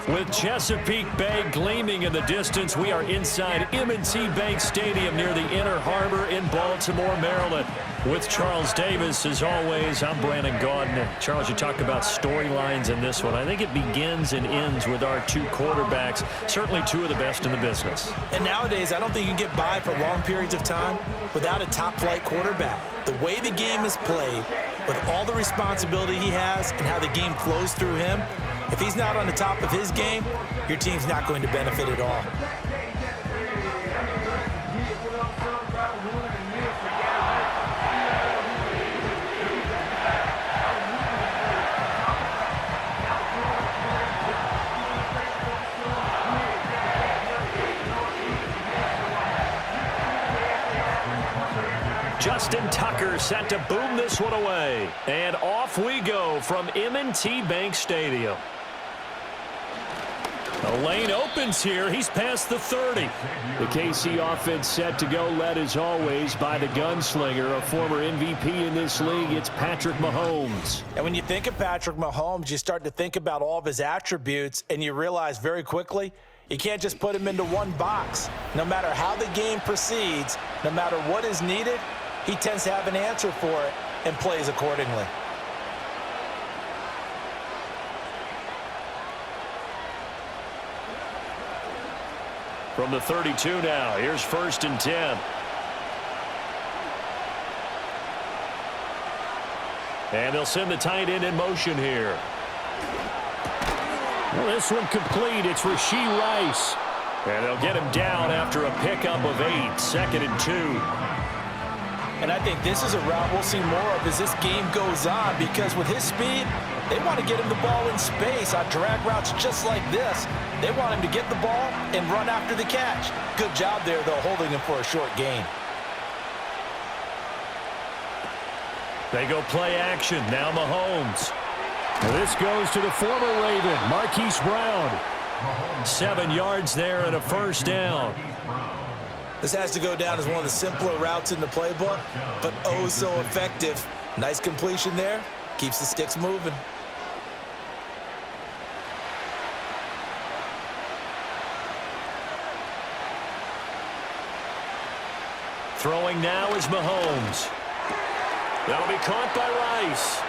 With Chesapeake Bay gleaming in the distance, we are inside M&T Bank Stadium near the Inner Harbor in Baltimore, Maryland. With Charles Davis, as always, I'm Brandon Gaudin. Charles, you talk about storylines in this one. I think it begins and ends with our two quarterbacks, certainly two of the best in the business. And nowadays, I don't think you can get by for long periods of time without a top-flight quarterback. The way the game is played, with all the responsibility he has and how the game flows through him, if he's not on the top of his game, your team's not going to benefit at all. Justin Tucker set to boom this one away. And off we go from M&T Bank Stadium. The lane opens here. He's past the 30. The KC offense set to go, led as always by the gunslinger, a former MVP in this league. It's Patrick Mahomes. And when you think of Patrick Mahomes, you start to think about all of his attributes, and you realize very quickly you can't just put him into one box. No matter how the game proceeds, no matter what is needed, he tends to have an answer for it and plays accordingly. From the 32 now, here's 1st and 10. And they'll send the tight end in motion here. Well, this one complete. It's Rashee Rice. And they'll get him down after a pickup of 8, 2nd and 2. And I think this is a route we'll see more of as this game goes on, because with his speed, they want to get him the ball in space on drag routes just like this. They want him to get the ball and run after the catch. Good job there, though, holding him for a short gain. They go play action. Now Mahomes. And this goes to the former Raven, Marquise Brown. 7 yards there and a 1st down. This has to go down as one of the simpler routes in the playbook, but oh so effective. Nice completion there. Keeps the sticks moving. Throwing now is Mahomes. That'll be caught by Rice.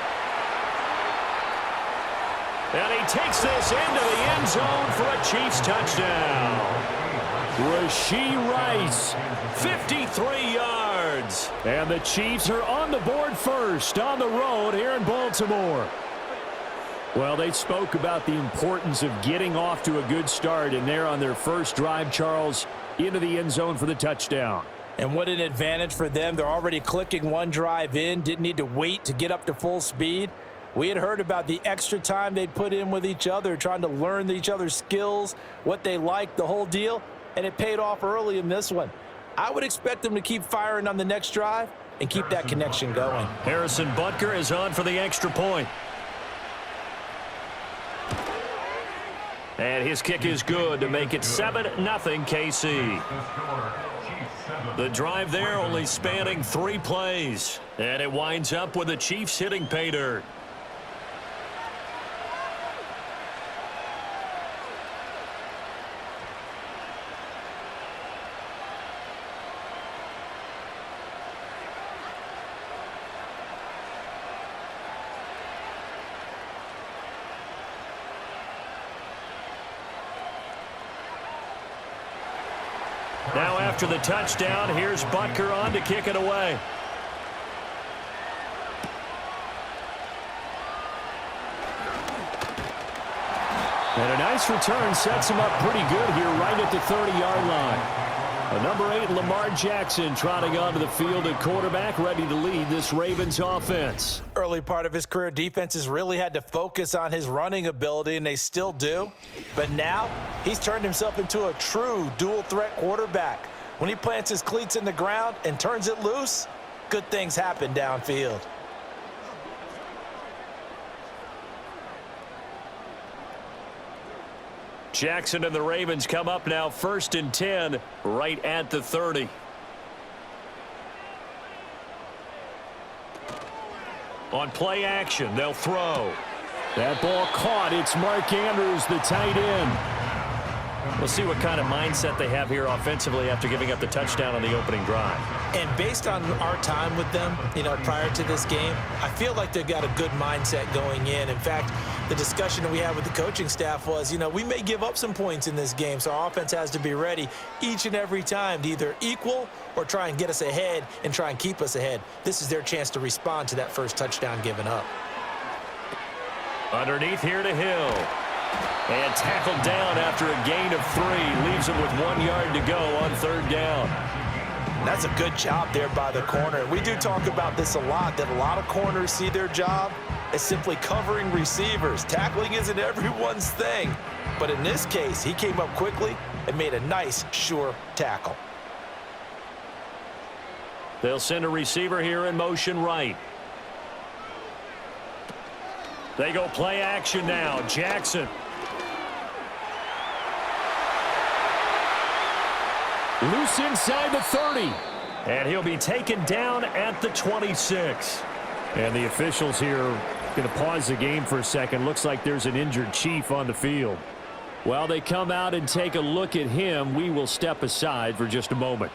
And he takes this into the end zone for a Chiefs touchdown. Rashee Rice, 53 yards. And the Chiefs are on the board first on the road here in Baltimore. Well, they spoke about the importance of getting off to a good start, and they're on their first drive, Charles, into the end zone for the touchdown. And what an advantage for them. They're already clicking one drive in, didn't need to wait to get up to full speed. We had heard about the extra time they'd put in with each other, trying to learn each other's skills, what they liked, the whole deal, and it paid off early in this one. I would expect them to keep firing on the next drive and keep that connection going. Harrison Butker is on for the extra point. And his kick is good to make it 7-0 KC. The drive there only spanning 3 plays. And it winds up with the Chiefs hitting pay dirt. Now after the touchdown, here's Butker on to kick it away. And a nice return sets him up pretty good here right at the 30-yard line. The number 8, Lamar Jackson, trotting onto the field at quarterback, ready to lead this Ravens offense. Early part of his career, defenses really had to focus on his running ability, and they still do. But now, he's turned himself into a true dual-threat quarterback. When he plants his cleats in the ground and turns it loose, good things happen downfield. Jackson and the Ravens come up now 1st and 10 right at the 30. On play action, they'll throw. That ball caught. It's Mark Andrews, the tight end. We'll see what kind of mindset they have here offensively after giving up the touchdown on the opening drive. And based on our time with them, prior to this game, I feel like they've got a good mindset going in. In fact, the discussion that we had with the coaching staff was, we may give up some points in this game, so our offense has to be ready each and every time to either equal or try and get us ahead and try and keep us ahead. This is their chance to respond to that first touchdown given up. Underneath here to Hill. And tackled down after a gain of 3. Leaves him with 1 yard to go on 3rd down. That's a good job there by the corner. We do talk about this a lot, that a lot of corners see their job as simply covering receivers. Tackling isn't everyone's thing. But in this case, he came up quickly and made a nice, sure tackle. They'll send a receiver here in motion right. They go play action now. Jackson. Loose inside the 30. And he'll be taken down at the 26. And the officials here going to pause the game for a second. Looks like there's an injured Chief on the field. While they come out and take a look at him, we will step aside for just a moment.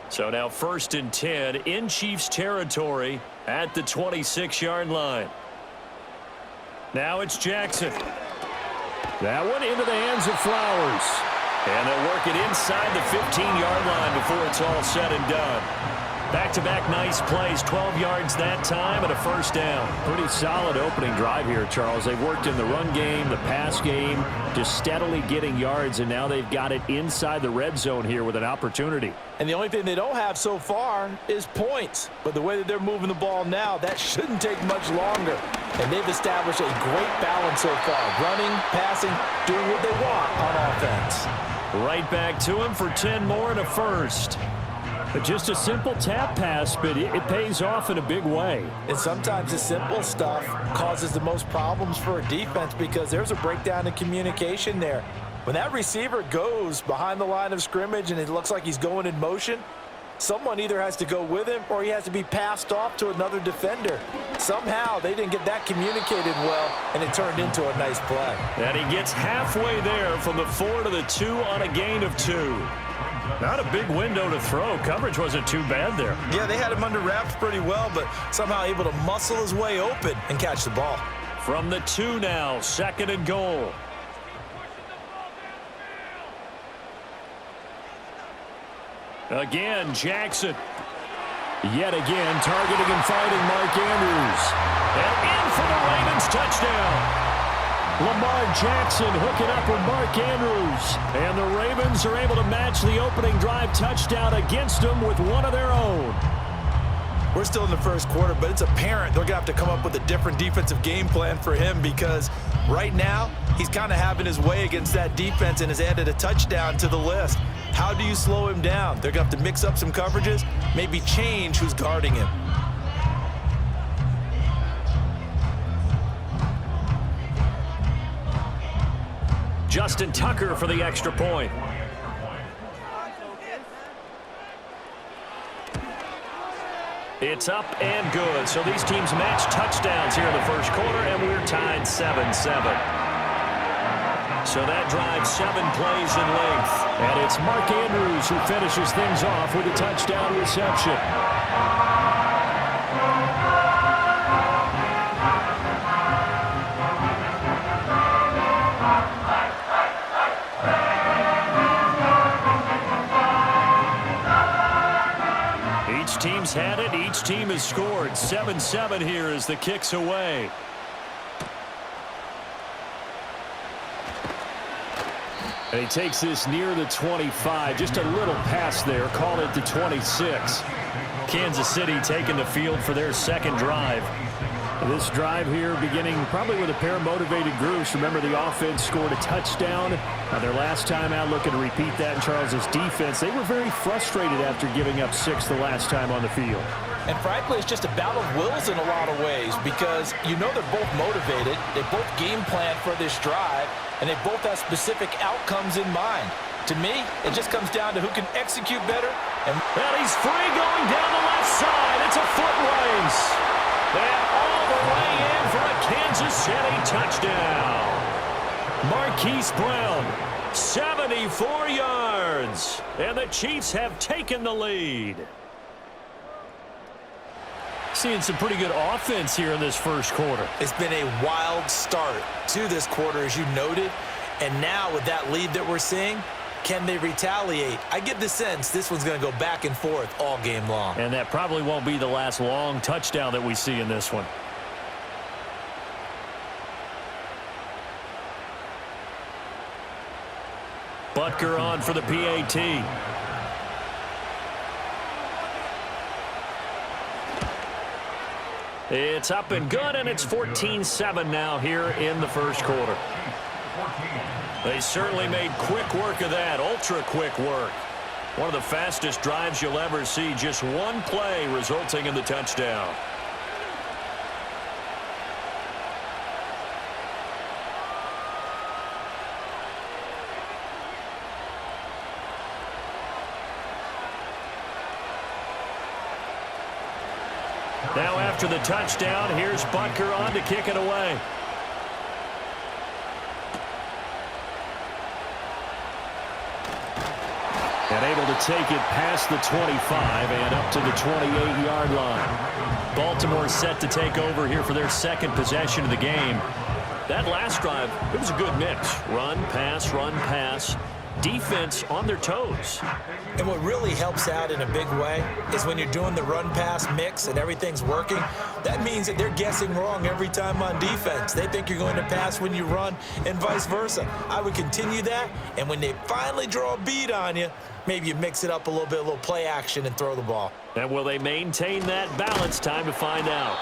So now 1st and 10 in Chiefs territory at the 26-yard line. Now it's Jackson. That one into the hands of Flowers. And they'll work it inside the 15-yard line before it's all said and done. Back-to-back nice plays, 12 yards that time and a 1st down. Pretty solid opening drive here, Charles. They've worked in the run game, the pass game, just steadily getting yards, and now they've got it inside the red zone here with an opportunity. And the only thing they don't have so far is points. But the way that they're moving the ball now, that shouldn't take much longer. And they've established a great balance so far. Running, passing, doing what they want on offense. Right back to him for 10 more and a 1st. But just a simple tap pass, but it pays off in a big way. And sometimes the simple stuff causes the most problems for a defense because there's a breakdown in communication there. When that receiver goes behind the line of scrimmage and it looks like he's going in motion, someone either has to go with him or he has to be passed off to another defender. Somehow they didn't get that communicated well, and it turned into a nice play. And he gets halfway there from the 4 to the 2 on a gain of 2. Not a big window to throw. Coverage wasn't too bad there. Yeah, they had him under wraps pretty well, but somehow able to muscle his way open and catch the ball. From the 2 now, 2nd and goal. Again, Jackson. Yet again, targeting and fighting Mark Andrews. And in for the Ravens touchdown. Lamar Jackson hooking up with Mark Andrews. And the Ravens are able to match the opening drive touchdown against them with one of their own. We're still in the first quarter, but it's apparent they're going to have to come up with a different defensive game plan for him because right now he's kind of having his way against that defense and has added a touchdown to the list. How do you slow him down? They're going to have to mix up some coverages, maybe change who's guarding him. Justin Tucker for the extra point. It's up and good. So these teams match touchdowns here in the first quarter, and we're tied 7-7. So that drives 7 plays in length. And it's Mark Andrews who finishes things off with a touchdown reception. Each team's had it. Each team has scored. 7-7 here as the kick's away. And he takes this near the 25. Just a little pass there. Call it the 26. Kansas City taking the field for their second drive. This drive here beginning probably with a pair of motivated groups. Remember, the offense scored a touchdown their last time out, looking to repeat that in Charles's defense. They were very frustrated after giving up 6 the last time on the field. And frankly, it's just a battle of wills in a lot of ways because you know they're both motivated. They both game plan for this drive, and they both have specific outcomes in mind. To me, it just comes down to who can execute better. And he's free going down the left side. It's a foot race. And all the way in for a Kansas City touchdown. Marquise Brown, 74 yards. And the Chiefs have taken the lead. Seeing some pretty good offense here in this first quarter. It's been a wild start to this quarter, as you noted. And now with that lead that we're seeing, can they retaliate? I get the sense this one's going to go back and forth all game long. And that probably won't be the last long touchdown that we see in this one. Butker on for the PAT. It's up and good, and it's 14-7 now here in the first quarter. They certainly made quick work of that, ultra-quick work. One of the fastest drives you'll ever see, just one play resulting in the touchdown. Now after the touchdown, here's Butker on to kick it away. And able to take it past the 25 and up to the 28-yard line. Baltimore set to take over here for their second possession of the game. That last drive, it was a good mix. Run, pass. Defense on their toes. And what really helps out in a big way is when you're doing the run-pass mix and everything's working, that means that they're guessing wrong every time on defense. They think you're going to pass when you run and vice versa. I would continue that, and when they finally draw a beat on you, maybe you mix it up a little bit, a little play action and throw the ball. And will they maintain that balance? Time to find out.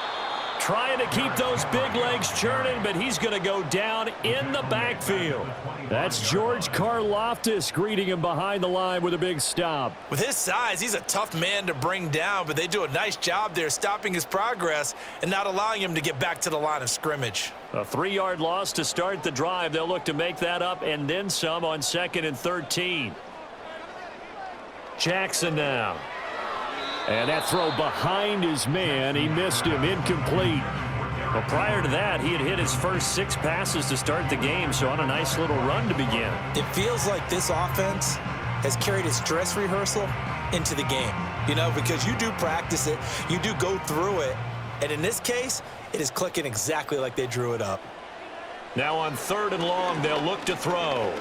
Trying to keep those big legs churning, but he's going to go down in the backfield. That's George Karlaftis greeting him behind the line with a big stop. With his size, he's a tough man to bring down, but they do a nice job there stopping his progress and not allowing him to get back to the line of scrimmage. A 3-yard loss to start the drive. They'll look to make that up and then some on 2nd and 13. Jackson now. And that throw behind his man. He missed him. Incomplete. Well, prior to that, he had hit his first 6 passes to start the game, so on a nice little run to begin. It feels like this offense has carried its dress rehearsal into the game, you know, because you do practice it, you do go through it, and in this case, it is clicking exactly like they drew it up. Now on 3rd and long, they'll look to throw.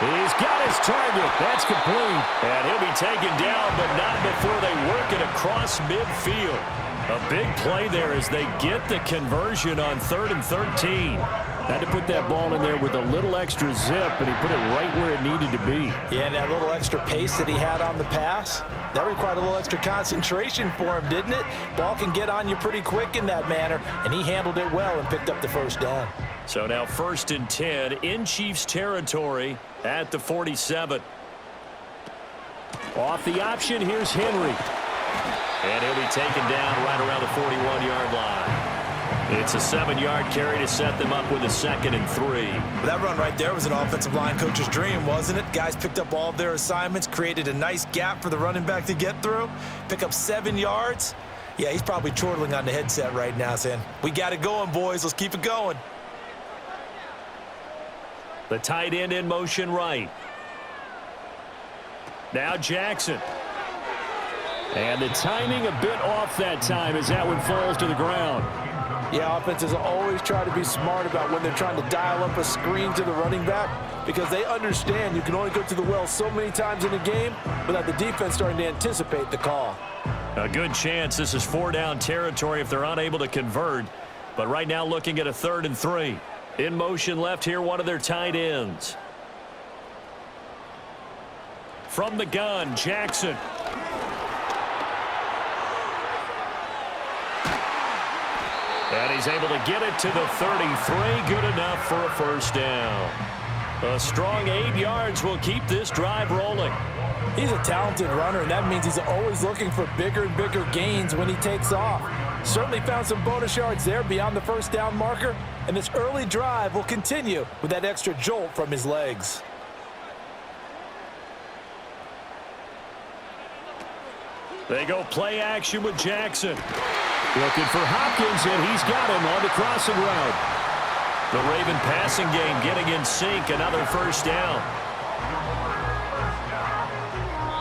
He's got his target. That's complete. And he'll be taken down, but not before they work it across midfield. A big play there as they get the conversion on 3rd and 13. Had to put that ball in there with a little extra zip, and he put it right where it needed to be. Yeah, and that little extra pace that he had on the pass, that required a little extra concentration for him, didn't it? Ball can get on you pretty quick in that manner, and he handled it well and picked up the first down. So now 1st and 10 in Chiefs territory at the 47. Off the option, here's Henry. And he'll be taken down right around the 41-yard line. It's a 7-yard carry to set them up with a 2nd and 3. That run right there was an offensive line coach's dream, wasn't it? Guys picked up all of their assignments, created a nice gap for the running back to get through, pick up 7 yards. Yeah, he's probably chortling on the headset right now saying, we got it going, boys. Let's keep it going. The tight end in motion right. Now Jackson. And the timing a bit off that time as that one falls to the ground. Yeah, offenses always try to be smart about when they're trying to dial up a screen to the running back because they understand you can only go to the well so many times in a game without the defense starting to anticipate the call. A good chance this is 4-down territory if they're unable to convert. But right now looking at a 3rd and 3. In motion left here, one of their tight ends. From the gun, Jackson. And he's able to get it to the 33. Good enough for a first down. A strong 8 yards will keep this drive rolling. He's a talented runner, and that means he's always looking for bigger and bigger gains when he takes off. Certainly found some bonus yards there beyond the first down marker, and this early drive will continue with that extra jolt from his legs. They go play action with Jackson. Looking for Hopkins, and he's got him on the crossing route. The Raven passing game getting in sync, another first down.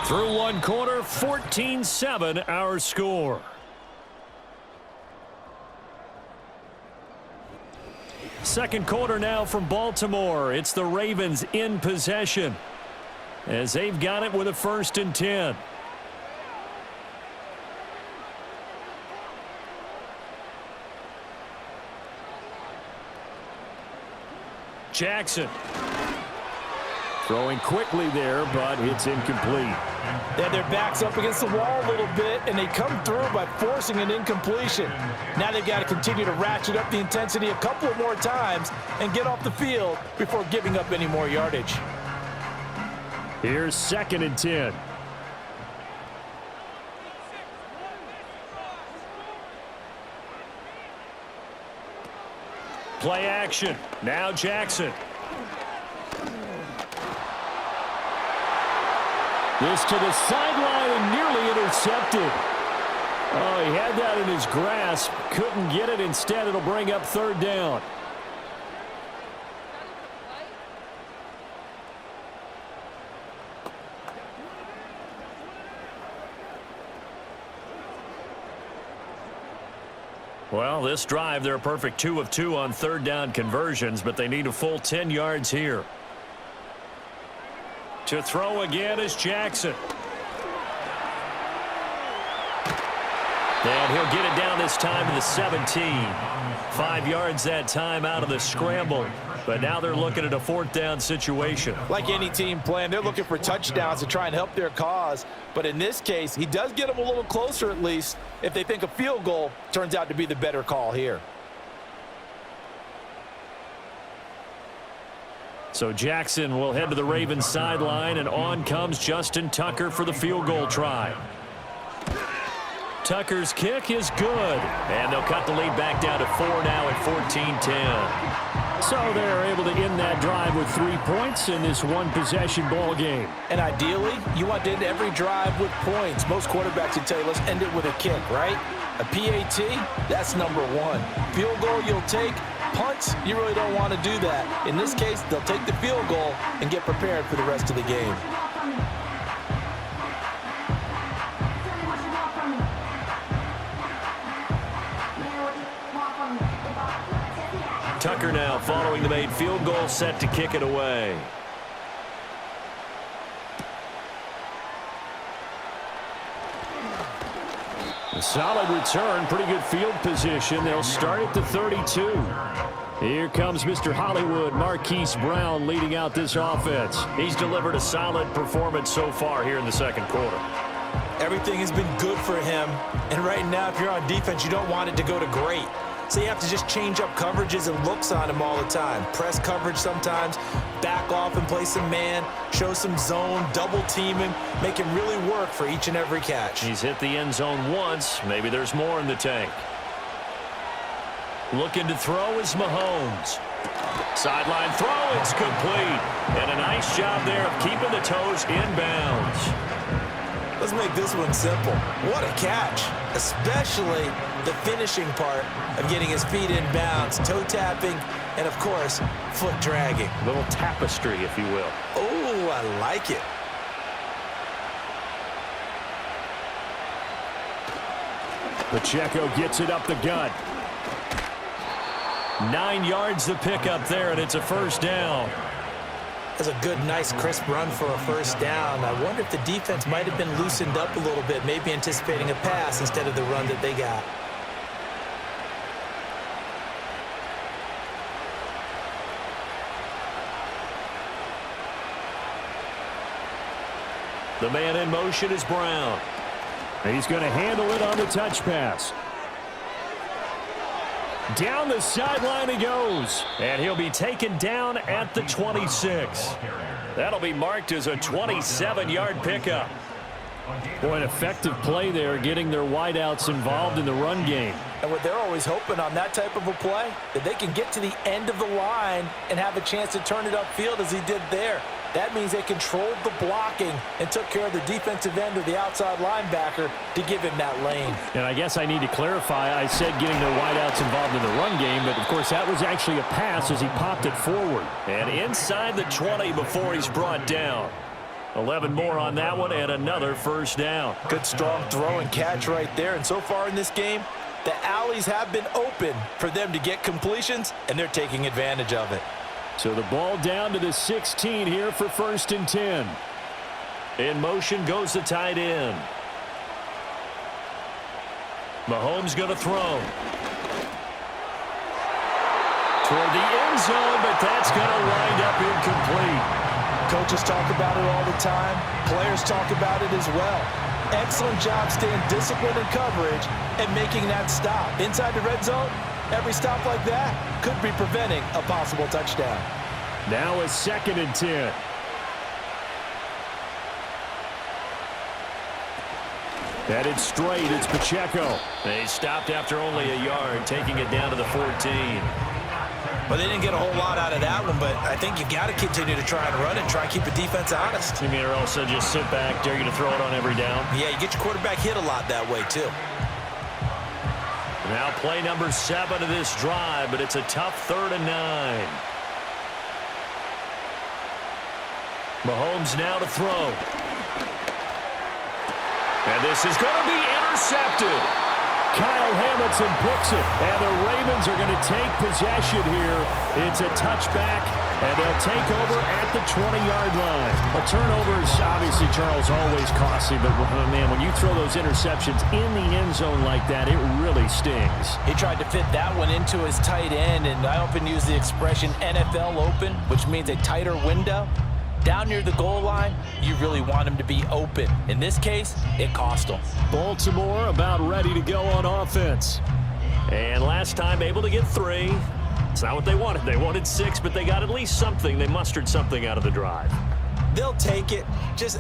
Through one quarter, 14-7 our score. Second quarter now from Baltimore. It's the Ravens in possession as they've got it with a 1st and 10. Jackson throwing quickly there, but it's incomplete. They had their backs up against the wall a little bit, and they come through by forcing an incompletion. Now they've got to continue to ratchet up the intensity a couple of more times and get off the field before giving up any more yardage. Here's 2nd and 10. Play action. Now Jackson. This to the sideline and nearly intercepted. Oh, he had that in his grasp. Couldn't get it. Instead, it'll bring up 3rd down. Well, this drive, they're a perfect 2 of 2 on 3rd down conversions, but they need a full 10 yards here. To throw again is Jackson. And he'll get it down this time to the 17. 5 yards that time out of the scramble. But now they're looking at a 4th down situation. Like any team playing, they're looking for touchdowns to try and help their cause. But in this case, he does get them a little closer at least if they think a field goal turns out to be the better call here. So Jackson will head to the Ravens sideline, and on comes Justin Tucker for the field goal try. Tucker's kick is good, and they'll cut the lead back down to 4 now at 14-10. So they're able to end that drive with 3 points in this one-possession ball game. And ideally, you want to end every drive with points. Most quarterbacks would tell you, let's end it with a kick, right? A PAT, that's number 1. Field goal you'll take. Punts, you really don't want to do that. In this case, they'll take the field goal and get prepared for the rest of the game. Tucker now following the made field goal, set to kick it away. A solid return, pretty good field position. They'll start at the 32. Here comes Mr. Hollywood, Marquise Brown, leading out this offense. He's delivered a solid performance so far here in the second quarter. Everything has been good for him, and right now, if you're on defense, you don't want it to go to great. So you have to just change up coverages and looks on him all the time. Press coverage sometimes, back off and play some man, show some zone, double team him, make him really work for each and every catch. He's hit the end zone once. Maybe there's more in the tank. Looking to throw is Mahomes. Sideline throw, it's complete. And a nice job there of keeping the toes in bounds. Let's make this one simple. What a catch, especially the finishing part of getting his feet in bounds, toe tapping, and of course, foot dragging. A little tapestry, if you will. Oh, I like it. Pacheco gets it up the gut. 9 yards the pickup there, and it's a first down. That's a good, nice, crisp run for a first down. I wonder if the defense might have been loosened up a little bit, maybe anticipating a pass instead of the run that they got. The man in motion is Brown. He's going to handle it on the touch pass. Down the sideline he goes. And he'll be taken down at the 26. That'll be marked as a 27-yard pickup. Boy, an effective play there, getting their wideouts involved in the run game. And what they're always hoping on that type of a play, that they can get to the end of the line and have a chance to turn it upfield as he did there. That means they controlled the blocking and took care of the defensive end or the outside linebacker to give him that lane. And I guess I need to clarify, I said getting their wideouts involved in the run game, but of course that was actually a pass as he popped it forward. And inside the 20 before he's brought down. 11 more on that one and another first down. Good strong throw and catch right there. And so far in this game, the alleys have been open for them to get completions, and they're taking advantage of it. So the ball down to the 16 here for 1st and 10. In motion goes the tight end. Mahomes going to throw. Toward the end zone, but that's going to wind up incomplete. Coaches talk about it all the time. Players talk about it as well. Excellent job staying disciplined in coverage and making that stop. Inside the red zone, every stop like that could be preventing a possible touchdown. Now a 2nd and 10. Headed straight, it's Pacheco. They stopped after only a yard, taking it down to the 14. Well, they didn't get a whole lot out of that one, but I think you've got to continue to try and run it, try and keep the defense honest. You mean or also just sit back, dare you to throw it on every down? Yeah, you get your quarterback hit a lot that way, too. Now play number 7 of this drive, but it's a tough 3rd and 9. Mahomes now to throw. And this is going to be intercepted. Kyle Hamilton picks it, and the Ravens are going to take possession here. It's a touchback, and they'll take over at the 20-yard line. A turnover is obviously, Charles, always costly, but, man, when you throw those interceptions in the end zone like that, it really stings. He tried to fit that one into his tight end, and I often use the expression NFL open, which means a tighter window. Down near the goal line, you really want him to be open. In this case, it cost him. Baltimore about ready to go on offense. And last time able to get 3. It's not what they wanted. They wanted 6, but they got at least something. They mustered something out of the drive. They'll take it.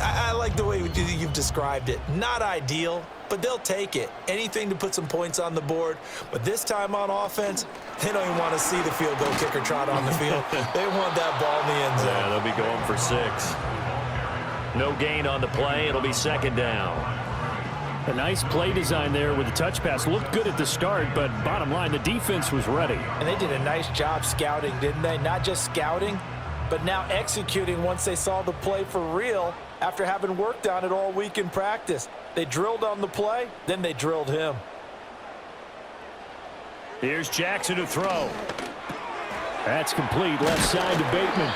I like the way you've described it. Not ideal, but they'll take it. Anything to put some points on the board. But this time on offense, they don't even want to see the field goal kicker trot on the field. They want that ball in the end zone. Yeah, they'll be going for 6. No gain on the play. It'll be 2nd down. A nice play design there with the touch pass. Looked good at the start, but bottom line, the defense was ready. And they did a nice job scouting, didn't they? Not just scouting, but now executing once they saw the play for real after having worked on it all week in practice. They drilled on the play, then they drilled him. Here's Jackson to throw. That's complete. Left side to Bateman.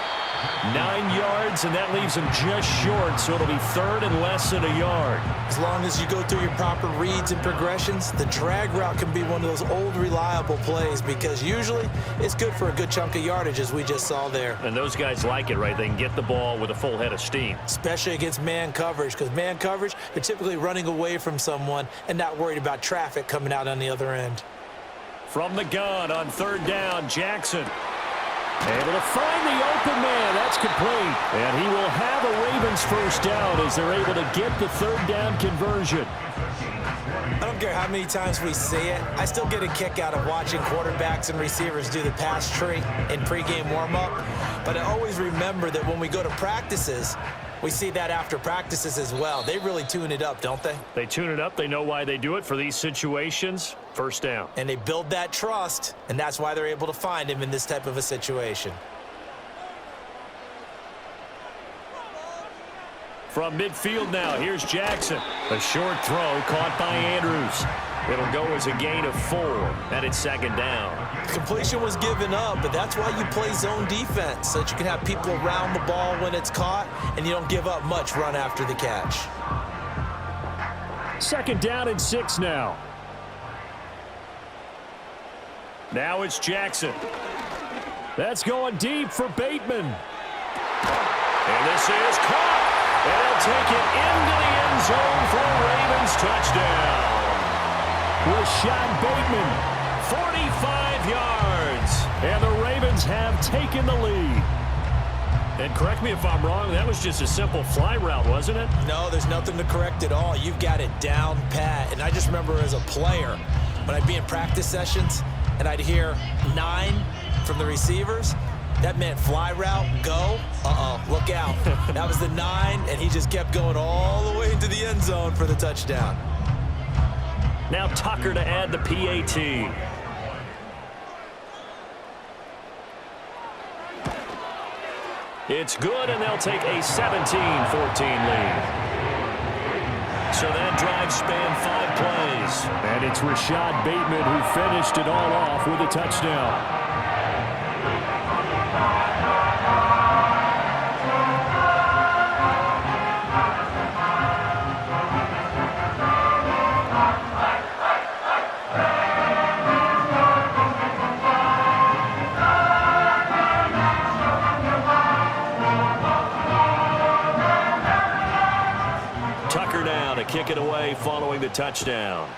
9 yards, and that leaves him just short, so it'll be 3rd and less than a yard. As long as you go through your proper reads and progressions, the drag route can be one of those old reliable plays because usually it's good for a good chunk of yardage, as we just saw there. And those guys like it, right? They can get the ball with a full head of steam. Especially against man coverage, because man coverage, they're typically running away from someone and not worried about traffic coming out on the other end. From the gun on 3rd down, Jackson. Able to find the open man. That's complete. And he will have a Ravens first down as they're able to get the 3rd down conversion. I don't care how many times we see it. I still get a kick out of watching quarterbacks and receivers do the pass tree in pregame warm-up. But I always remember that when we go to practices, we see that after practices as well. They really tune it up, don't they? They tune it up. They know why they do it for these situations. First down. And they build that trust, and that's why they're able to find him in this type of a situation. From midfield now, here's Jackson. A short throw caught by Andrews. It'll go as a gain of 4, and it's 2nd down. Completion was given up, but that's why you play zone defense, so that you can have people around the ball when it's caught, and you don't give up much run after the catch. 2nd down and 6 now. Now it's Jackson. That's going deep for Bateman. And this is caught. And they'll take it into the end zone for a Ravens touchdown. Rashad Bateman, 45 yards. And the Ravens have taken the lead. And correct me if I'm wrong, that was just a simple fly route, wasn't it? No, there's nothing to correct at all. You've got it down pat. And I just remember as a player, when I'd be in practice sessions and I'd hear 9 from the receivers, that meant fly route, go, look out. That was the 9, and he just kept going all the way into the end zone for the touchdown. Now Tucker to add the PAT. It's good, and they'll take a 17-14 lead. So that drive spanned 5 plays. And it's Rashad Bateman who finished it all off with a touchdown. Kick it away following the touchdown.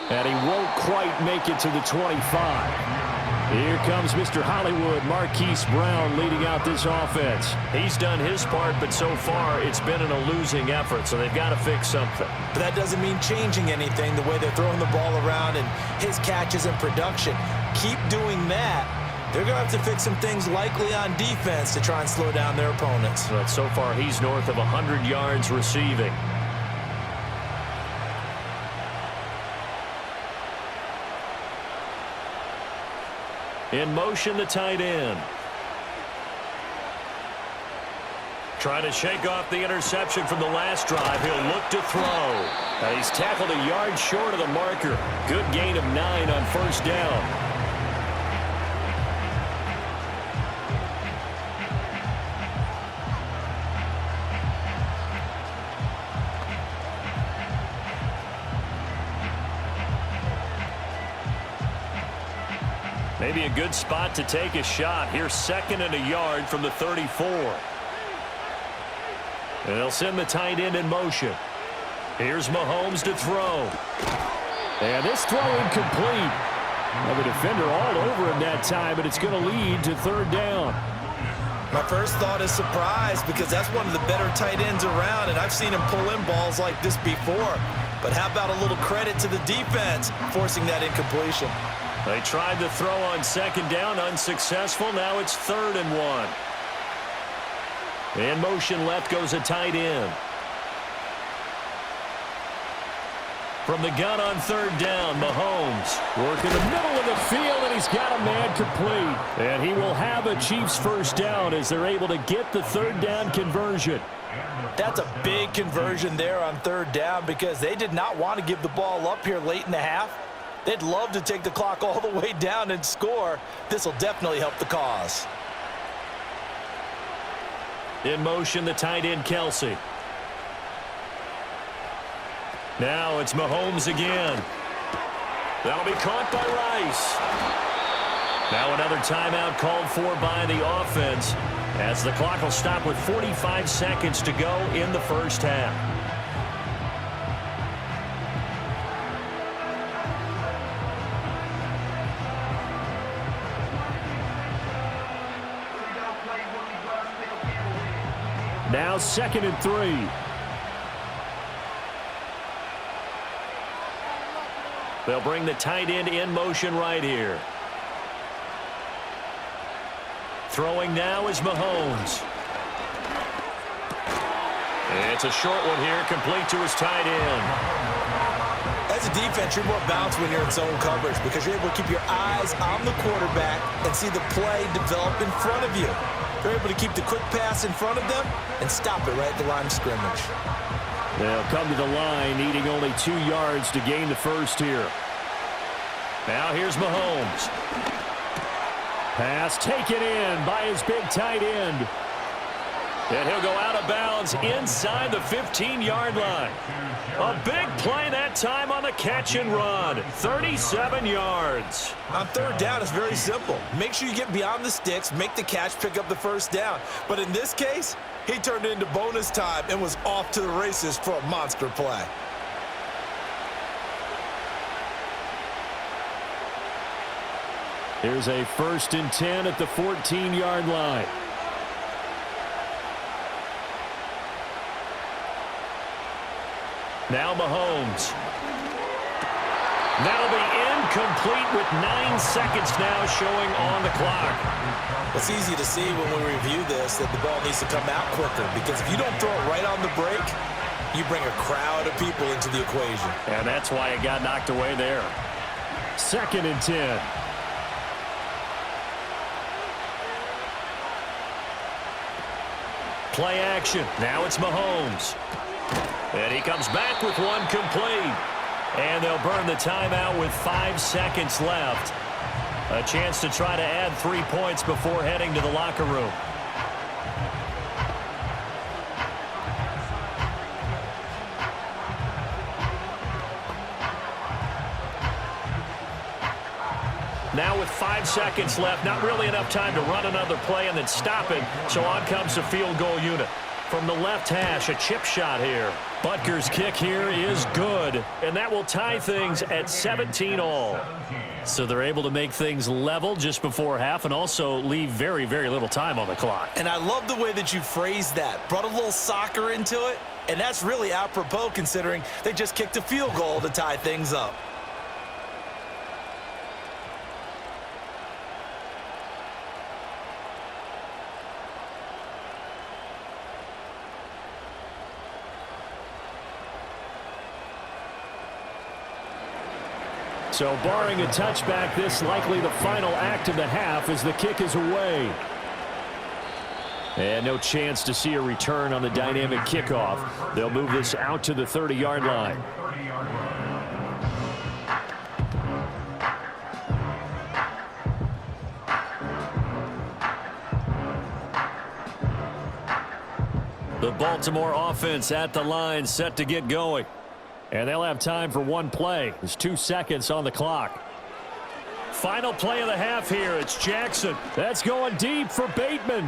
And he won't quite make it to the 25. Here comes Mr. Hollywood, Marquise Brown, leading out this offense. He's done his part, but so far it's been in a losing effort, so they've got to fix something. But that doesn't mean changing anything, the way they're throwing the ball around and his catches and production. Keep doing that. They're going to have to fix some things likely on defense to try and slow down their opponents. But so far, he's north of 100 yards receiving. In motion, the tight end. Trying to shake off the interception from the last drive. He'll look to throw. He's tackled a yard short of the marker. Good gain of 9 on first down. Maybe a good spot to take a shot. Here's 2nd and a yard from the 34. And they'll send the tight end in motion. Here's Mahomes to throw. And this throw incomplete. Well, the defender all over him that time, but it's going to lead to 3rd down. My first thought is surprise, because that's one of the better tight ends around, and I've seen him pull in balls like this before. But how about a little credit to the defense forcing that incompletion? They tried to throw on 2nd down, unsuccessful. Now it's 3rd and 1. In motion left goes a tight end. From the gun on 3rd down, Mahomes working the middle of the field, and he's got a man complete. And he will have a Chiefs first down as they're able to get the 3rd down conversion. That's a big conversion there on 3rd down, because they did not want to give the ball up here late in the half. They'd love to take the clock all the way down and score. This will definitely help the cause. In motion, the tight end, Kelsey. Now it's Mahomes again. That'll be caught by Rice. Now another timeout called for by the offense, as the clock will stop with 45 seconds to go in the first half. Now 2nd and 3. They'll bring the tight end in motion right here. Throwing now is Mahomes. It's a short one here, complete to his tight end. As a defense, you're more balanced when you're in zone coverage, because you're able to keep your eyes on the quarterback and see the play develop in front of you. They're able to keep the quick pass in front of them and stop it right at the line of scrimmage. They'll come to the line, needing only 2 yards to gain the first here. Now here's Mahomes. Pass taken in by his big tight end. And he'll go out of bounds inside the 15-yard line. A big play that time on the catch and run. 37 yards. On 3rd down, it's very simple. Make sure you get beyond the sticks, make the catch, pick up the first down. But in this case, He turned it into bonus time and was off to the races for a monster play. Here's a 1st and 10 at the 14-yard line. Now Mahomes. That'll be incomplete with 9 seconds now showing on the clock. It's easy to see when we review this that the ball needs to come out quicker, because if you don't throw it right on the break, you bring a crowd of people into the equation. And that's why it got knocked away there. 2nd and 10. Play action. Now it's Mahomes. And he comes back with one complete. And they'll burn the timeout with 5 seconds left. A chance to try to add 3 points before heading to the locker room. Now with 5 seconds left, not really enough time to run another play and then stop it. So on comes the field goal unit. From the left hash, a chip shot here. Butker's kick here is good, and that will tie things at 17 all. So they're able to make things level just before half and also leave very, very little time on the clock. And I love the way that you phrased that. Brought a little soccer into it, and that's really apropos considering they just kicked a field goal to tie things up. So barring a touchback, this likely the final act of the half as the kick is away. And no chance to see a return on the dynamic kickoff. They'll move this out to the 30-yard line. The Baltimore offense at the line, set to get going. And they'll have time for one play. There's 2 seconds on the clock. Final play of the half here. It's Jackson. That's going deep for Bateman.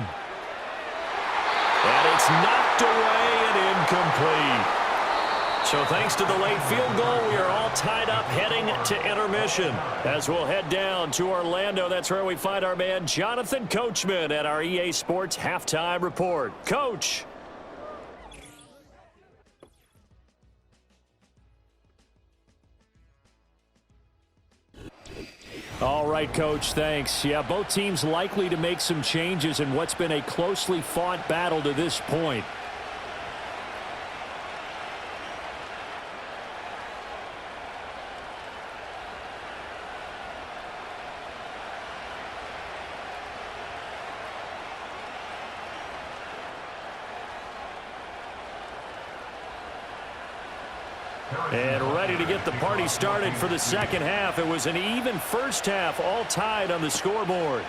And it's knocked away and incomplete. So thanks to the late field goal, we are all tied up heading to intermission. As we'll head down to Orlando, that's where we find our man Jonathan Coachman at our EA Sports Halftime Report. Coach. All right, Coach, thanks. Yeah, both teams likely to make some changes in what's been a closely fought battle to this point. And ready to get the party started for the second half. It was an even first half, all tied on the scoreboard.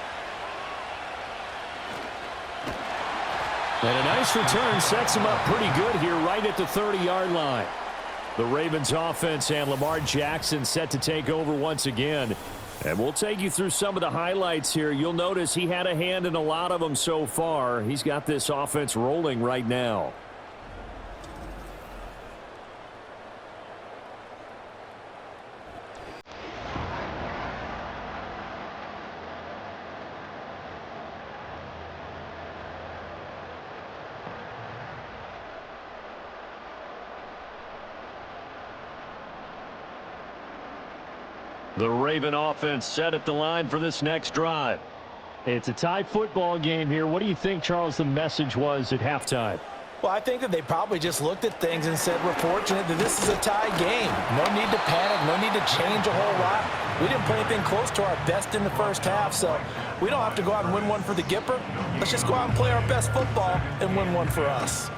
And a nice return sets them up pretty good here right at the 30-yard line. The Ravens offense and Lamar Jackson set to take over once again. And we'll take you through some of the highlights here. You'll notice he had a hand in a lot of them so far. He's got this offense rolling right now. The Raven offense set at the line for this next drive. It's a tie football game here. What do you think, Charles, the message was at halftime? Well, I think that they probably just looked at things and said, we're fortunate that this is a tie game. No need to panic, no need to change a whole lot. We didn't play anything close to our best in the first half, so we don't have to go out and win one for the Gipper. Let's just go out and play our best football and win one for us.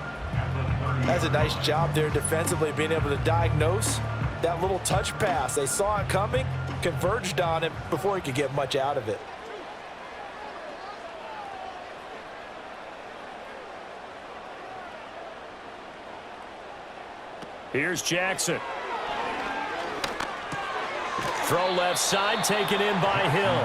That's a nice job there defensively, being able to diagnose that little touch pass. They saw it coming, converged on it before he could get much out of it. Here's Jackson. Throw left side, taken in by Hill.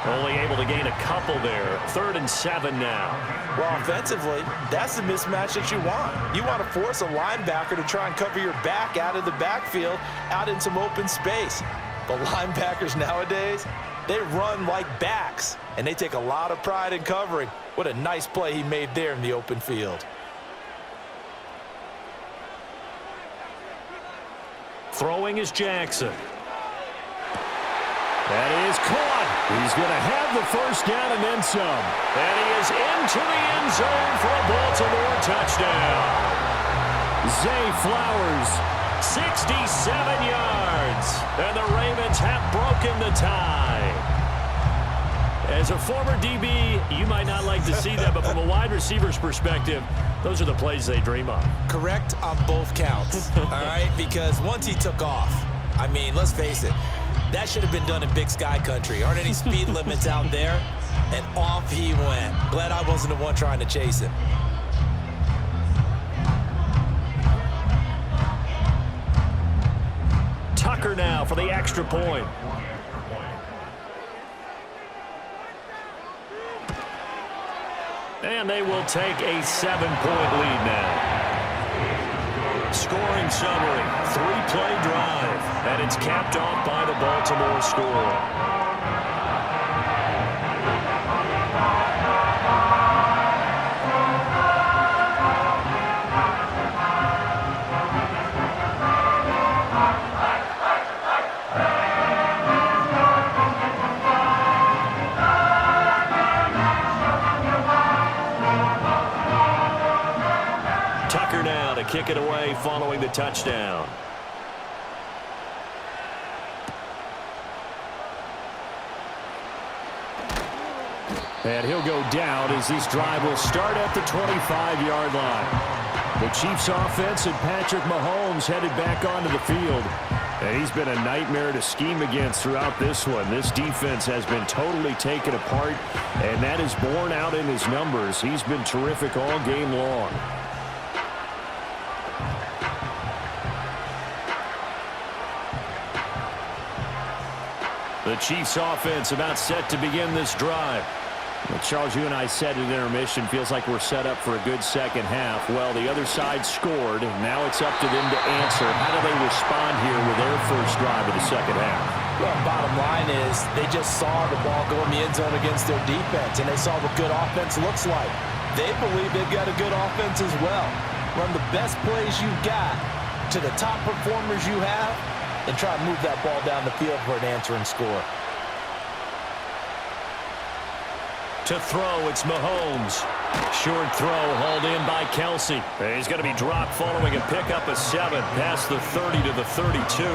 Only able to gain a couple there. 3rd and 7 now. Well, offensively, that's the mismatch that you want. You want to force a linebacker to try and cover your back out of the backfield, out in some open space. But linebackers nowadays, they run like backs, and they take a lot of pride in covering. What a nice play he made there in the open field. Throwing is Jackson. That is caught. He's going to have the first down and then some. And he is into the end zone for a Baltimore touchdown. Zay Flowers. 67 yards. And the Ravens have broken the tie. As a former DB, you might not like to see that, but from a wide receiver's perspective, those are the plays they dream of. Correct on both counts, all right? Because once he took off, I mean, let's face it, that should have been done in Big Sky Country. Aren't any speed limits out there? And off he went. Glad I wasn't the one trying to chase him. Tucker now for the extra point. And they will take a 7-point lead now. Scoring summary, 3-play drive, and it's capped off by the Baltimore score. Tucker now to kick it away following the touchdown. And he'll go down as this drive will start at the 25-yard line. The Chiefs offense and Patrick Mahomes headed back onto the field. And he's been a nightmare to scheme against throughout this one. This defense has been totally taken apart, and that is borne out in his numbers. He's been terrific all game long. The Chiefs offense about set to begin this drive. Well, Charles, you and I said at intermission, feels like we're set up for a good second half. Well, the other side scored. Now it's up to them to answer. How do they respond here with their first drive of the second half? Well, bottom line is they just saw the ball go in the end zone against their defense, and they saw what good offense looks like. They believe they've got a good offense as well. Run the best plays you've got to the top performers you have, and try to move that ball down the field for an answering score. To throw, it's Mahomes. Short throw hauled in by Kelsey. He's going to be dropped following a pickup of 7 past the 30 to the 32.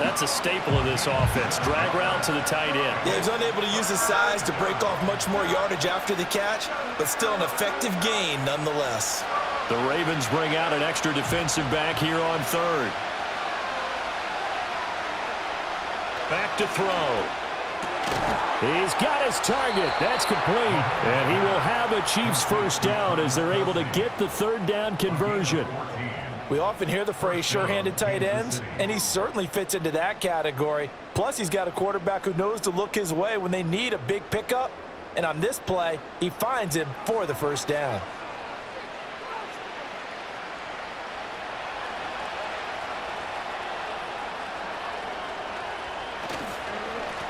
That's a staple of this offense. Drag route to the tight end. Yeah, he's unable to use his size to break off much more yardage after the catch, but still an effective gain nonetheless. The Ravens bring out an extra defensive back here on 3rd. Back to throw. He's got his target. That's complete. And he will have a Chiefs first down as they're able to get the 3rd down conversion. We often hear the phrase sure-handed tight ends, and he certainly fits into that category. Plus, he's got a quarterback who knows to look his way when they need a big pickup. And on this play, he finds him for the first down.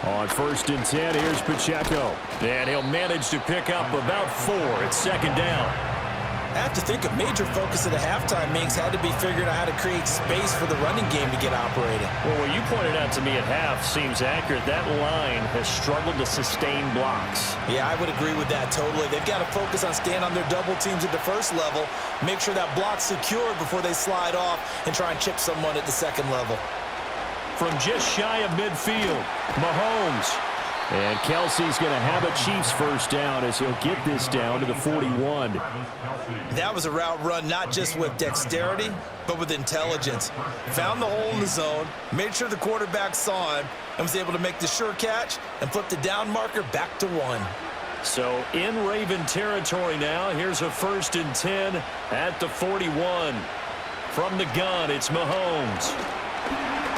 On 1st and 10, here's Pacheco. And he'll manage to pick up about 4 at 2nd down. I have to think a major focus of the halftime meetings had to be figuring out how to create space for the running game to get operating. Well, what you pointed out to me at half seems accurate. That line has struggled to sustain blocks. Yeah, I would agree with that totally. They've got to focus on staying on their double teams at the first level, make sure that block's secured before they slide off and try and chip someone at the second level. From just shy of midfield, Mahomes. And Kelsey's going to have a Chiefs first down as he'll get this down to the 41. That was a route run not just with dexterity, but with intelligence. Found the hole in the zone, made sure the quarterback saw him, and was able to make the sure catch and flip the down marker back to 1. So in Raven territory now, here's a 1st and 10 at the 41. From the gun, it's Mahomes.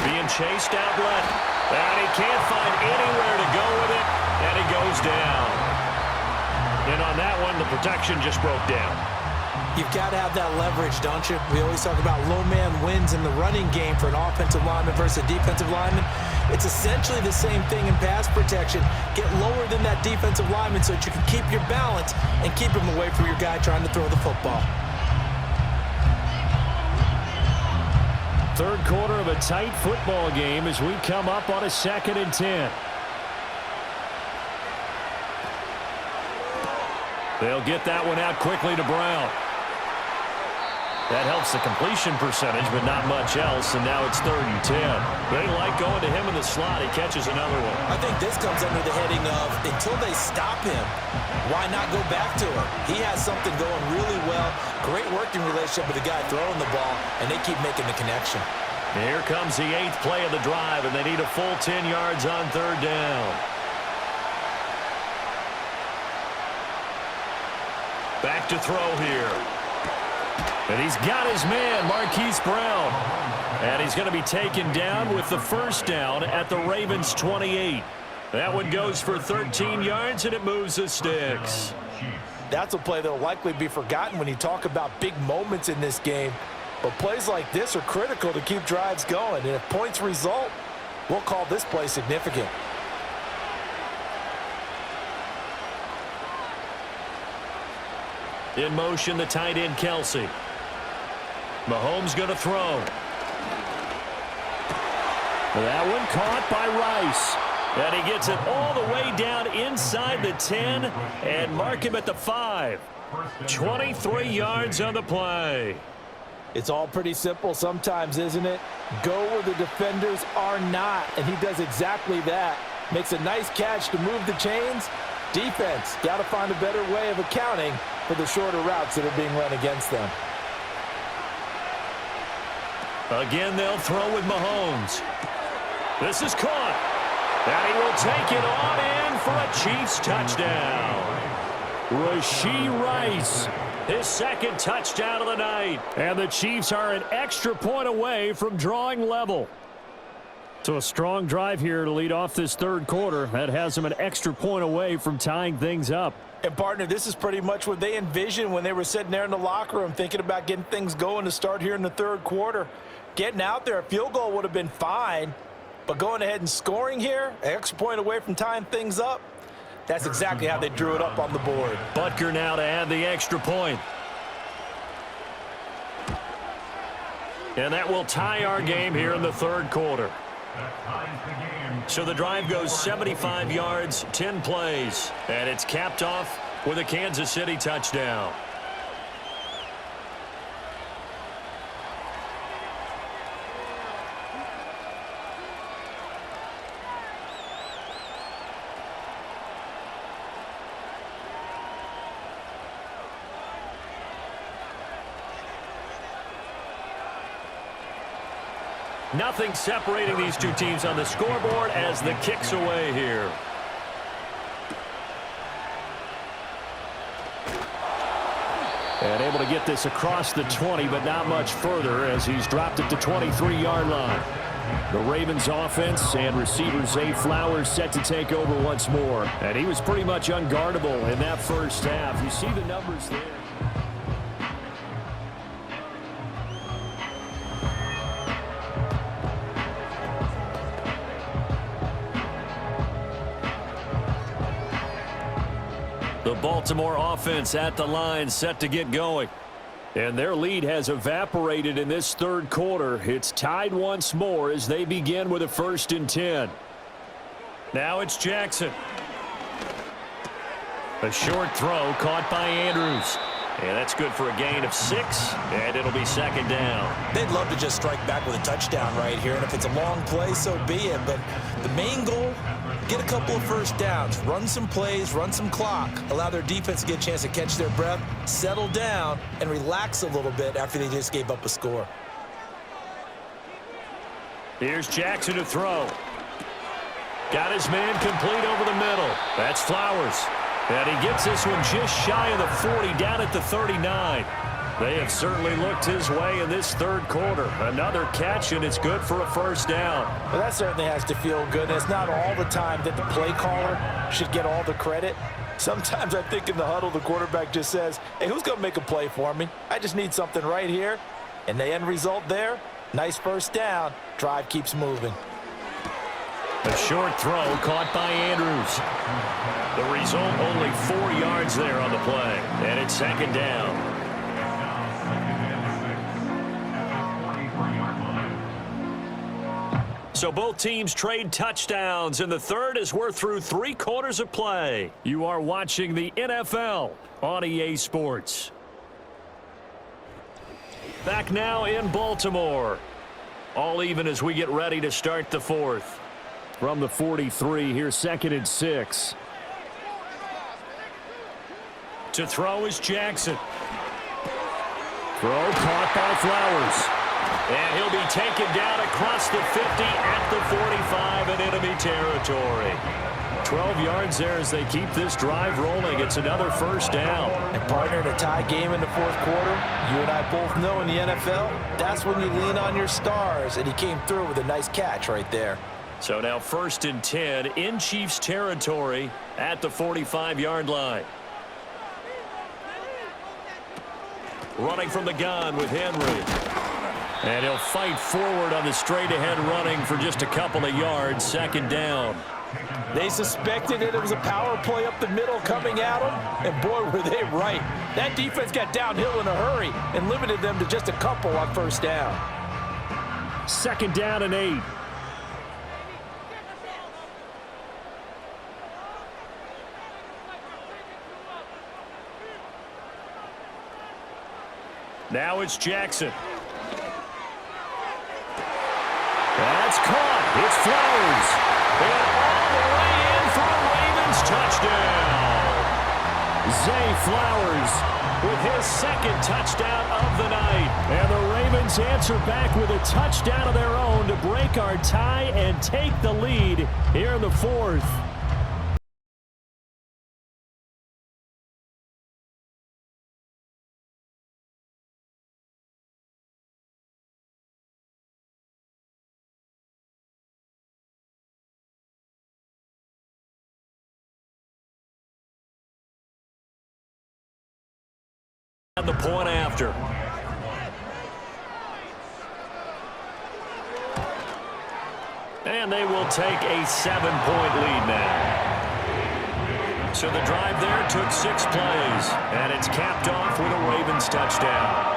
Being chased out left. And he can't find anywhere to go with it. And he goes down. And on that one, the protection just broke down. You've got to have that leverage, don't you? We always talk about low man wins in the running game for an offensive lineman versus a defensive lineman. It's essentially the same thing in pass protection. Get lower than that defensive lineman so that you can keep your balance and keep him away from your guy trying to throw the football. Third quarter of a tight football game as we come up on a 2nd and 10. They'll get that one out quickly to Brown. That helps the completion percentage, but not much else, and now it's 3rd and 10. They like going to him in the slot. He catches another one. I think this comes under the heading of, until they stop him, why not go back to him? He has something going really well. Great working relationship with the guy throwing the ball, and they keep making the connection. Here comes the 8th play of the drive, and they need a full 10 yards on 3rd down. Back to throw here. And he's got his man, Marquise Brown. And he's going to be taken down with the first down at the Ravens' 28. That one goes for 13 yards, and it moves the sticks. That's a play that will likely be forgotten when you talk about big moments in this game. But plays like this are critical to keep drives going. And if points result, we'll call this play significant. In motion, the tight end, Kelsey. Mahomes going to throw. That one caught by Rice. And he gets it all the way down inside the 10 and mark him at the 5. 23 yards on the play. It's all pretty simple sometimes, isn't it? Go where the defenders are not, and he does exactly that. Makes a nice catch to move the chains. Defense, got to find a better way of accounting for the shorter routes that are being run against them. Again, they'll throw with Mahomes. This is caught. And he will take it on in for a Chiefs touchdown. Rashee Rice, His 2nd touchdown of the night. and the Chiefs are an extra point away from drawing level. So a strong drive here to lead off this 3rd quarter. That has them an extra point away from tying things up. And, partner, this is pretty much what they envisioned when they were sitting there in the locker room thinking about getting things going to start here in the 3rd quarter. Getting out there, a field goal would have been fine, but going ahead and scoring here, an extra point away from tying things up, that's exactly how they drew it up on the board. Butker now to add the extra point. And that will tie our game here in the 3rd quarter. So the drive goes 75 yards, 10 plays, and it's capped off with a Kansas City touchdown. Nothing separating these two teams on the scoreboard as the kick's away here. And able to get this across the 20, but not much further as he's dropped it to 23-yard line. The Ravens offense and receiver Zay Flowers set to take over once more. And he was pretty much unguardable in that first half. You see the numbers there. The Baltimore offense at the line set to get going. And their lead has evaporated in this 3rd quarter. It's tied once more as they begin with a 1st and 10. Now it's Jackson. A short throw caught by Andrews. And that's good for a gain of 6, and it'll be 2nd down. They'd love to just strike back with a touchdown right here, and if it's a long play, so be it. But the main goal, get a couple of first downs, run some plays, run some clock, allow their defense to get a chance to catch their breath, settle down, and relax a little bit after they just gave up a score. Here's Jackson to throw. Got his man complete over the middle. That's Flowers. And he gets this one just shy of the 40, down at the 39. They have certainly looked his way in this third quarter. Another catch, and it's good for a first down. Well, that certainly has to feel good. It's not all the time that the play caller should get all the credit. Sometimes I think in the huddle, the quarterback just says, hey, who's going to make a play for me? I just need something right here. And the end result there, nice first down. Drive keeps moving. A short throw caught by Andrews. The result, only 4 yards there on the play. And it's second down. So both teams trade touchdowns in the third as we're through 3 quarters of play. You are watching the NFL on EA Sports. Back now in Baltimore. All even as we get ready to start the fourth. From the 43, here's 2nd and 6. To throw is Jackson. Throw caught by Flowers. And he'll be taken down across the 50 at the 45 in enemy territory. 12 yards there as they keep this drive rolling. It's another first down. And partner, in a tie game in the fourth quarter, you and I both know in the NFL, that's when you lean on your stars. And he came through with a nice catch right there. So now 1st and 10 in Chiefs territory at the 45-yard line. Running from the gun with Henry. And he'll fight forward on the straight-ahead running for just a couple of yards. 2nd down. They suspected that it was a power play up the middle coming at them, and boy, were they right. That defense got downhill in a hurry and limited them to just a couple on first down. 2nd down and 8. Now it's Jackson. That's caught. It's Flowers. And all the way in for a Ravens touchdown. Zay Flowers with his 2nd touchdown of the night. And the Ravens answer back with a touchdown of their own to break our tie and take the lead here in the fourth. The point after. And they will take a 7-point lead now. So the drive there took 6 plays, and it's capped off with a Ravens touchdown.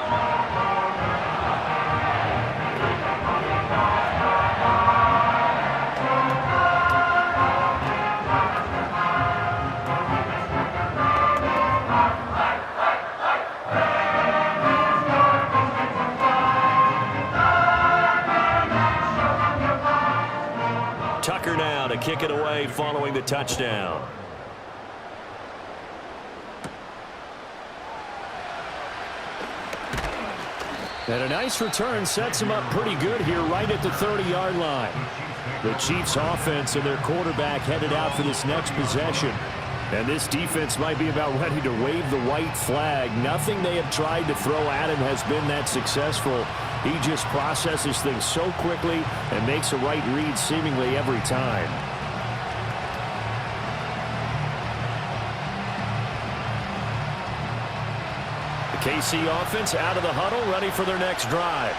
Tucker now to kick it away following the touchdown. And a nice return sets him up pretty good here right at the 30-yard line. The Chiefs offense and their quarterback headed out for this next possession. And this defense might be about ready to wave the white flag. Nothing they have tried to throw at him has been that successful. He just processes things so quickly and makes a right read seemingly every time. The KC offense out of the huddle, ready for their next drive.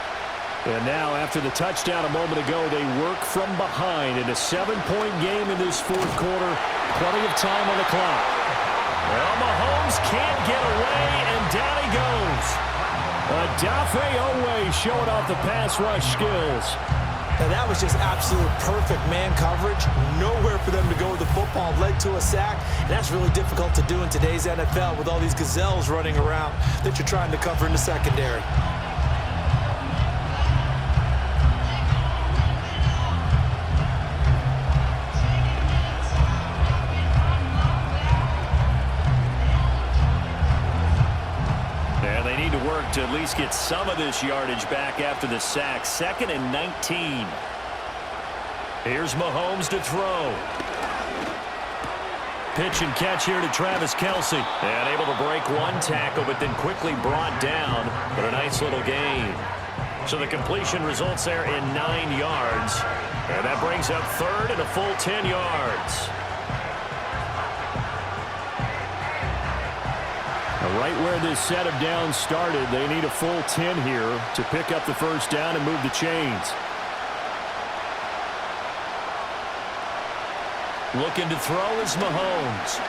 And now, after the touchdown a moment ago, they work from behind in a 7-point game in this fourth quarter. Plenty of time on the clock. Well, Mahomes can't get away, and down he goes. Odafe Oweh showing off the pass rush skills. Now, that was just absolute perfect man coverage. Nowhere for them to go with the football. Led to a sack. And that's really difficult to do in today's NFL with all these gazelles running around that you're trying to cover in the secondary. To at least get some of this yardage back after the sack. 2nd and 19. Here's Mahomes to throw. Pitch and catch here to Travis Kelce. And able to break one tackle, but then quickly brought down. But a nice little gain. So the completion results there in 9 yards. And that brings up third and a full 10 yards. Right where this set of downs started, they need a full 10 here to pick up the first down and move the chains. Looking to throw is Mahomes.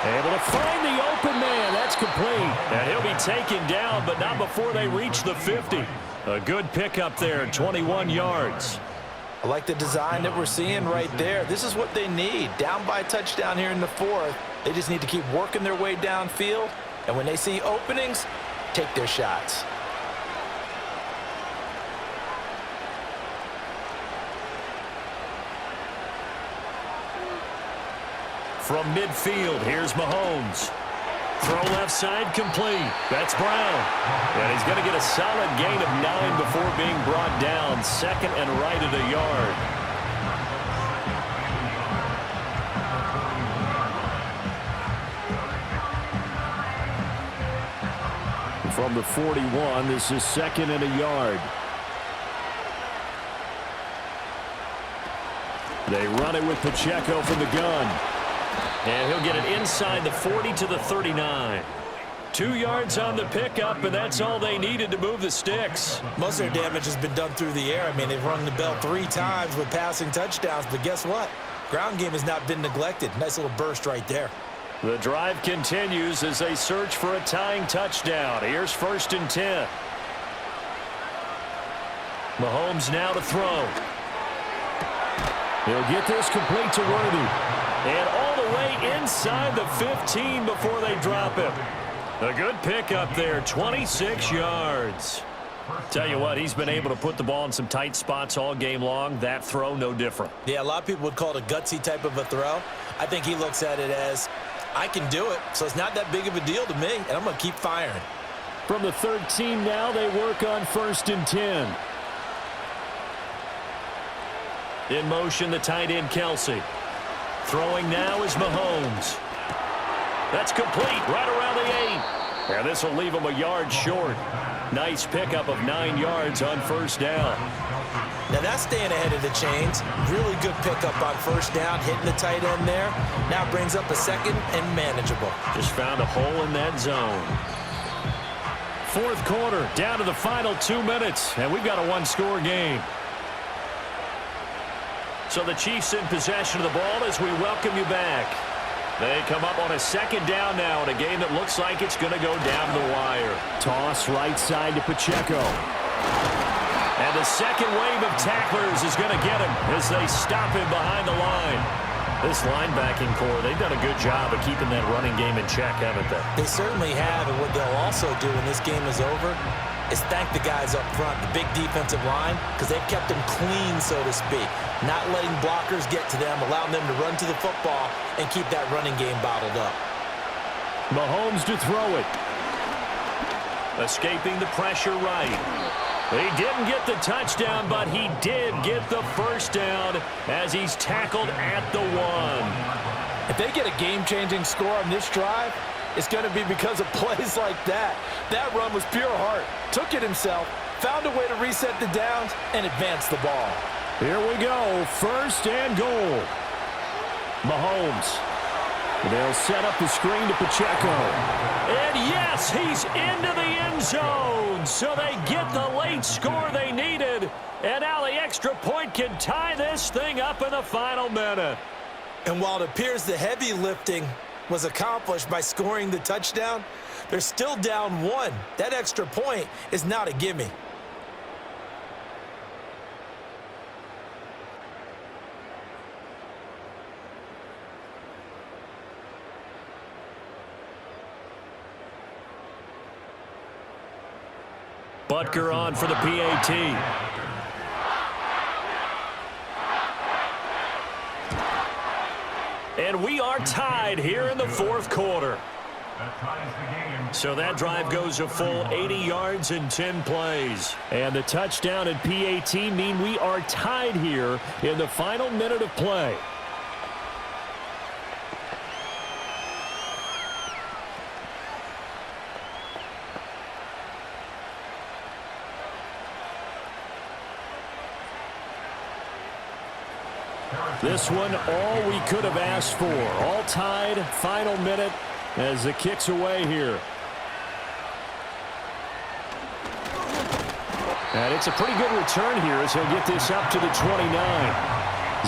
Able to find the open man. That's complete. And he'll be taken down, but not before they reach the 50. A good pickup there, 21 yards. I like the design that we're seeing right there. This is what they need. Down by a touchdown here in the fourth. They just need to keep working their way downfield. And when they see openings, take their shots. From midfield, here's Mahomes. Throw left side complete. That's Brown. And he's going to get a solid gain of 9 before being brought down. Second and right at a yard. From the 41, this is second and a yard. They run it with Pacheco from the gun. And he'll get it inside the 40 to the 39. 2 yards on the pickup, and that's all they needed to move the sticks. Most of their damage has been done through the air. I mean, they've rung the bell 3 times with passing touchdowns, but guess what? Ground game has not been neglected. Nice little burst right there. The drive continues as they search for a tying touchdown. Here's 1st and 10. Mahomes now to throw. He'll get this complete to Worthy. And all the way inside the 15 before they drop him. A good pickup there, 26 yards. Tell you what, he's been able to put the ball in some tight spots all game long. That throw, no different. Yeah, a lot of people would call it a gutsy type of a throw. I think he looks at it as, I can do it, so it's not that big of a deal to me, and I'm going to keep firing. From the 13 now, they work on 1st and 10. In motion, the tight end, Kelce. Throwing now is Mahomes. That's complete right around the 8. And this will leave him a yard short. Nice pickup of 9 yards on 1st down. Now that's staying ahead of the chains. Really good pickup on 1st down, hitting the tight end there. Now brings up a second and manageable. Just found a hole in that zone. 4th quarter, down to the final 2 minutes, and we've got a 1-score game. So the Chiefs in possession of the ball as we welcome you back. They come up on a 2nd down now in a game that looks like it's going to go down the wire. Toss right side to Pacheco. And the second wave of tacklers is going to get him as they stop him behind the line. This linebacking core, they've done a good job of keeping that running game in check, haven't they? They certainly have, and what they'll also do when this game is over is thank the guys up front, the big defensive line, because they've kept them clean, so to speak. Not letting blockers get to them, allowing them to run to the football and keep that running game bottled up. Mahomes to throw it. Escaping the pressure right. He didn't get the touchdown, but he did get the 1st down as he's tackled at the 1. If they get a game-changing score on this drive, it's going to be because of plays like that. That run was pure heart. Took it himself, found a way to reset the downs, and advance the ball. Here we go, 1st and goal. Mahomes. They'll set up the screen to Pacheco. And yes, he's into the end zone. So they get the late score they needed. And now the extra point can tie this thing up in the final minute. And while it appears the heavy lifting was accomplished by scoring the touchdown, they're still down 1. That extra point is not a gimme. Butker on for the PAT. And we are tied here in the 4th quarter. So that drive goes a full 80 yards in 10 plays. And the touchdown and PAT mean we are tied here in the final minute of play. This one, all we could have asked for. All tied, final minute as the kick's away here. And it's a pretty good return here as he'll get this up to the 29.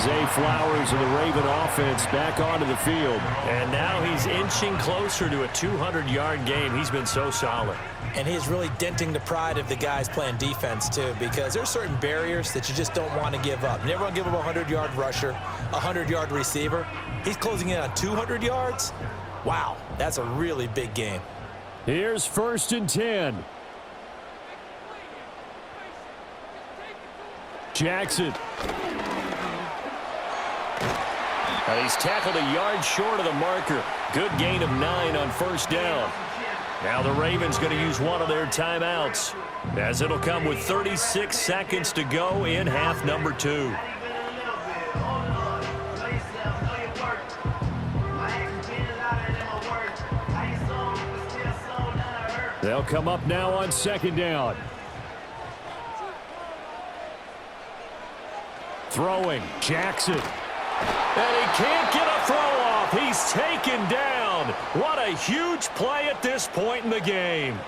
Zay Flowers of the Raven offense back onto the field. And now he's inching closer to a 200-yard game. He's been so solid. And he's really denting the pride of the guys playing defense, too, because there's certain barriers that you just don't want to give up. Never want to give up a 100-yard rusher, a 100-yard receiver. He's closing in on 200 yards. Wow, that's a really big game. Here's 1st and 10. Jackson. And he's tackled a yard short of the marker. Good gain of 9 on 1st down. Now the Ravens going to use one of their timeouts, as it'll come with 36 seconds to go in half number 2. They'll come up now on 2nd down. Throwing, Jackson. And he can't get a throw off. He's taken down. What a huge play at this point in the game.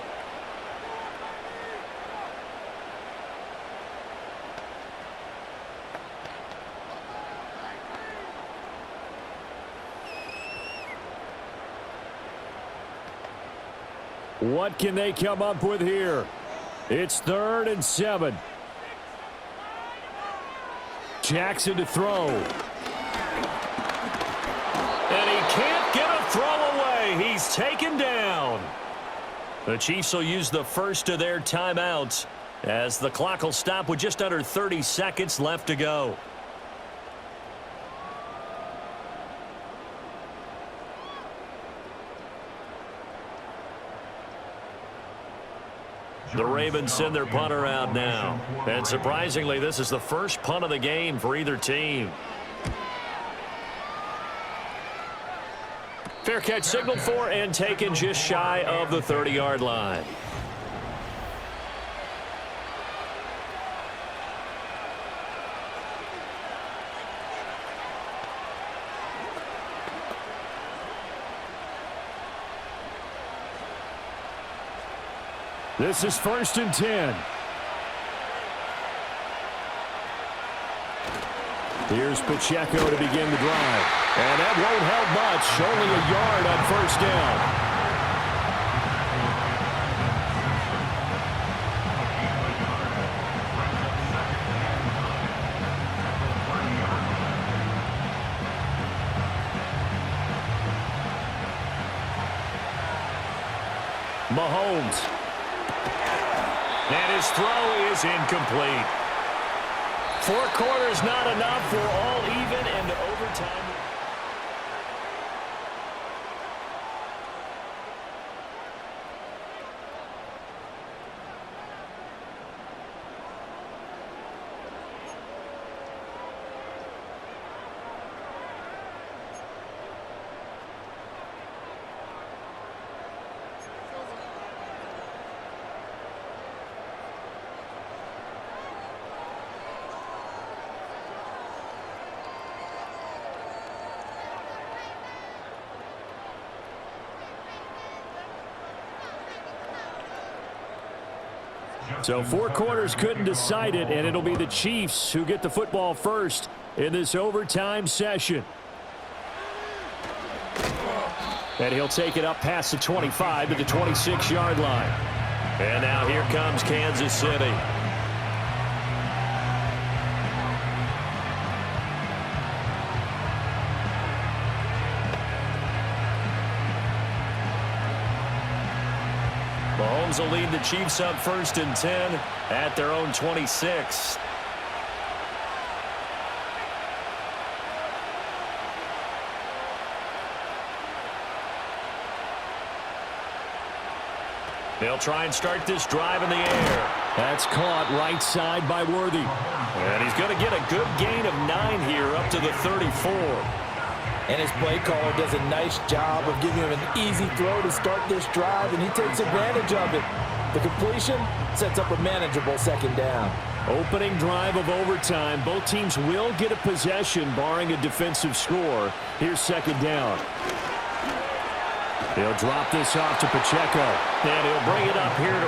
What can they come up with here? It's 3rd and 7. Jackson to throw. And he can't get a throw away. He's taken down. The Chiefs will use the first of their timeouts as the clock will stop with just under 30 seconds left to go. The Ravens send their punter out now. And surprisingly, this is the first punt of the game for either team. Fair catch signaled for and taken just shy of the 30-yard line. This is 1st and 10. Here's Pacheco to begin the drive. And that won't help much. Only a yard on 1st down. Mahomes. And his throw is incomplete. 4 quarters not enough for all even and overtime. So 4 quarters couldn't decide it, and it'll be the Chiefs who get the football first in this overtime session. And he'll take it up past the 25 to the 26-yard line. And now here comes Kansas City. Mahomes will lead the Chiefs up 1st and 10 at their own 26. They'll try and start this drive in the air. That's caught right side by Worthy. And he's going to get a good gain of 9 here up to the 34. And his play caller does a nice job of giving him an easy throw to start this drive, and he takes advantage of it. The completion sets up a manageable 2nd down. Opening drive of overtime. Both teams will get a possession, barring a defensive score. Here's second down. He'll drop this off to Pacheco. And he'll bring it up here to